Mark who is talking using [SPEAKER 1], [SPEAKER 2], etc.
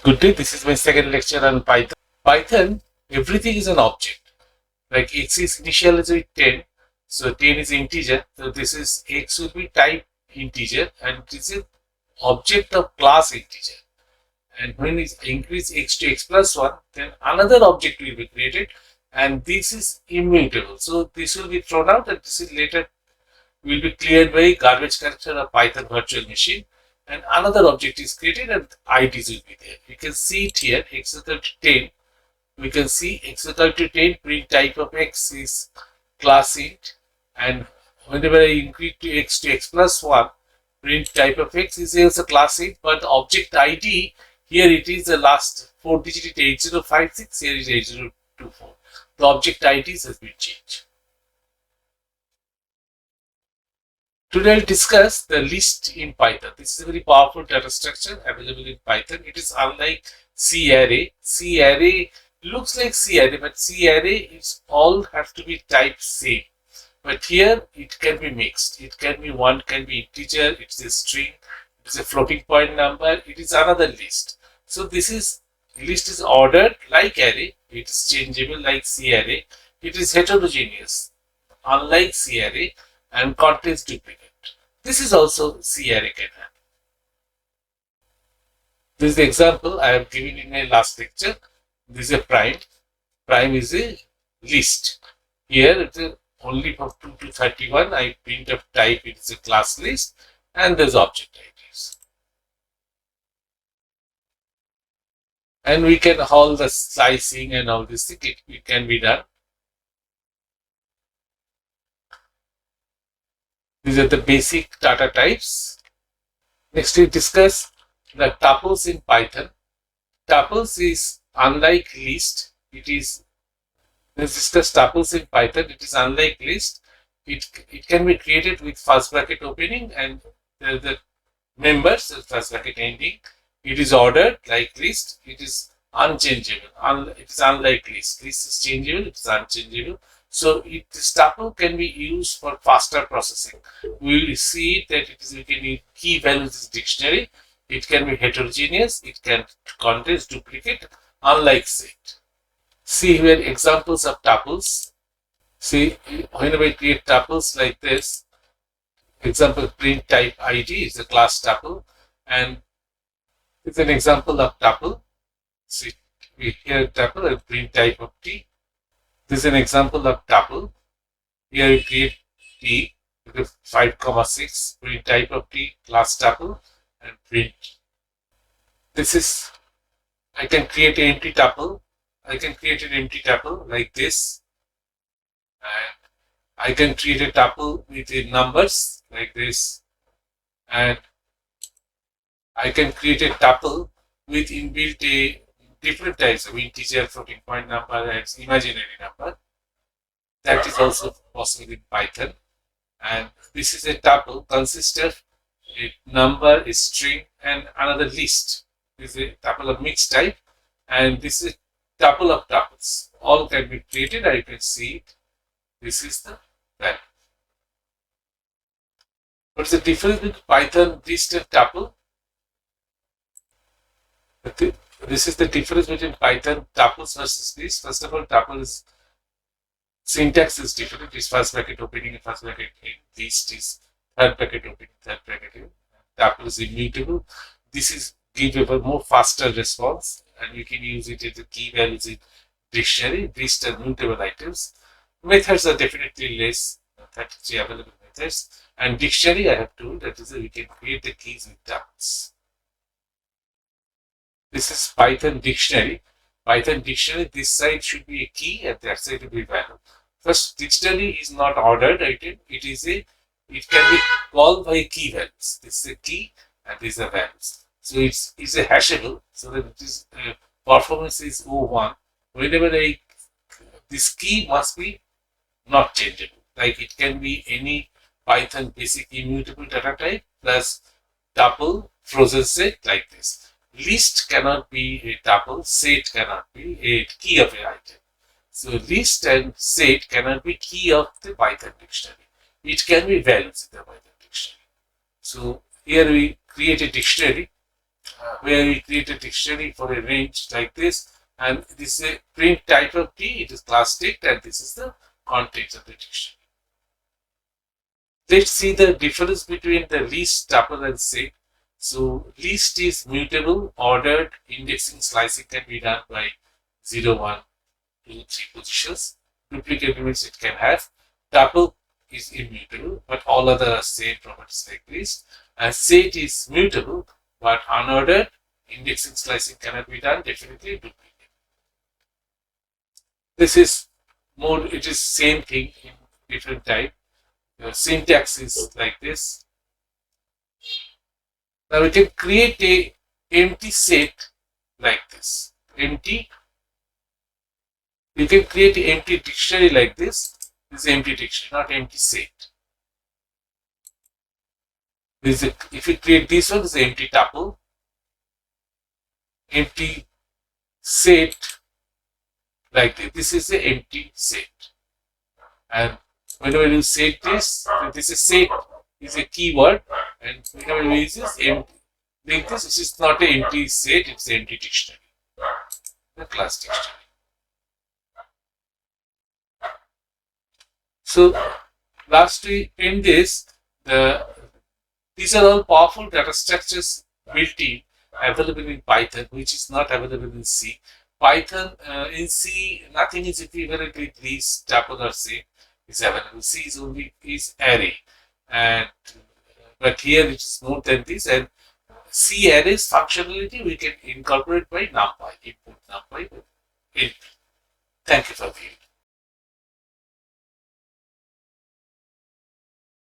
[SPEAKER 1] Good day, this is my second lecture on Python. Python, everything is an object. Like x is initialized with 10, so 10 is integer, so this is x will be type integer and this is object of class integer. And when it increase x to x plus 1, then another object will be created and this is immutable. So this will be thrown out and this is later will be cleared by garbage collector or Python virtual machine, and another object is created and IDs will be there. You can see it here, x is equal to 10. We can see x is equal to 10, print type of x is class int, and whenever I increase to x plus 1, print type of x is also class int, but the object ID here it is the last 4 digit 8056, here is 8024. The object IDs has been changed. Today I'll discuss the list in Python. This is a very powerful data structure available in Python. It is unlike C array. C array looks like C array, but C array is all have to be type same. But here it can be mixed. It can be one can be integer, it's a string, it's a floating point number, it is another list. So this is list is ordered like array, it is changeable like C array, it is heterogeneous, unlike C array, and contains duplicate. This is also C array can have. This is the example I have given in my last lecture. This is a prime. Prime is a list. Here it is only from 2 to 31. I print of type, it is a class list, and there's object IDs. And we can all the slicing and all this thing, it can be done. These are the basic data types. Next we discuss the tuples in Python. Tuples is unlike list. Let's discuss tuples in Python. It is unlike list. It can be created with first bracket opening and the members, first bracket ending. It is ordered like list. It is unchangeable. It is unlike list. List is changeable. It is unchangeable. So this tuple can be used for faster processing. We will see that we can use key values in dictionary. It can be heterogeneous. It can contain duplicate, unlike set. See here examples of tuples. See, whenever we create tuples like this, example print type ID is a class tuple, and it's an example of tuple. See, we here tuple and print type of T. This is an example of tuple. Here we create T with 5,6, print type of T, class tuple, and print. This is, I can create an empty tuple. I can create an empty tuple like this. And I can create a tuple with the numbers like this. And I can create a tuple with inbuilt a different types of integer, floating point number, and imaginary number. That is also possible in Python. And this is a tuple consists of a number, a string, and another list. This is a tuple of mixed type, and this is a tuple of tuples. All can be created, and you can see it. This is the value. What's the difference between Python list and tuple? This is the difference between Python tuples versus list. First of all, tuple is syntax is different. It's first bracket opening and first bracket ending. List is third bracket opening, third bracket ending. Tuple is immutable. This is give a more faster response, and you can use it as the key values in dictionary. List and mutable items. Methods are definitely less. 33 available methods. And dictionary, I have told that is we can create the keys with tuples. This is Python dictionary. Python dictionary, this side should be a key and that side will be value. First, dictionary is not ordered item. It can be called by key values. This is a key and these are values. So it's a hashable. So that it is performance is O1. Whenever this key must be not changeable. Like it can be any Python basic immutable data type plus tuple frozen set like this. List cannot be a tuple, set cannot be a key of an item. So list and set cannot be key of the Python dictionary. It can be values in the Python dictionary. So here we create a dictionary where we create a dictionary for a range like this, and this is a print type of key. It is class ticked, and this is the context of the dictionary. Let's see the difference between the list, tuple, and set. So list is mutable, ordered, indexing, slicing can be done by 0, 1, 2, 3 positions. Duplicate elements it can have. Tuple is immutable, but all other are same properties like list. And set is mutable, but unordered, indexing, slicing cannot be done, definitely duplicate. This is more, it is same thing in different type. The syntax is like this. Now we can create a empty set like this. Empty. You can create an empty dictionary like this. This is empty dictionary, not empty set. This is a, if you create this one, this is empty tuple. Empty set like this. This is the empty set. And whenever you set this, this is set is a keyword, and whenever you use this empty, like this is not an empty set, it's an empty dictionary. The class dictionary. So lastly, in this, these are all powerful data structures built in, available in Python, which is not available in C. Python, in C, nothing is equivalent with these tuple or set is available. C is only is array, and but here it is more than this. And C arrays functionality we can incorporate by NumPy, input NumPy. Thank you for viewing.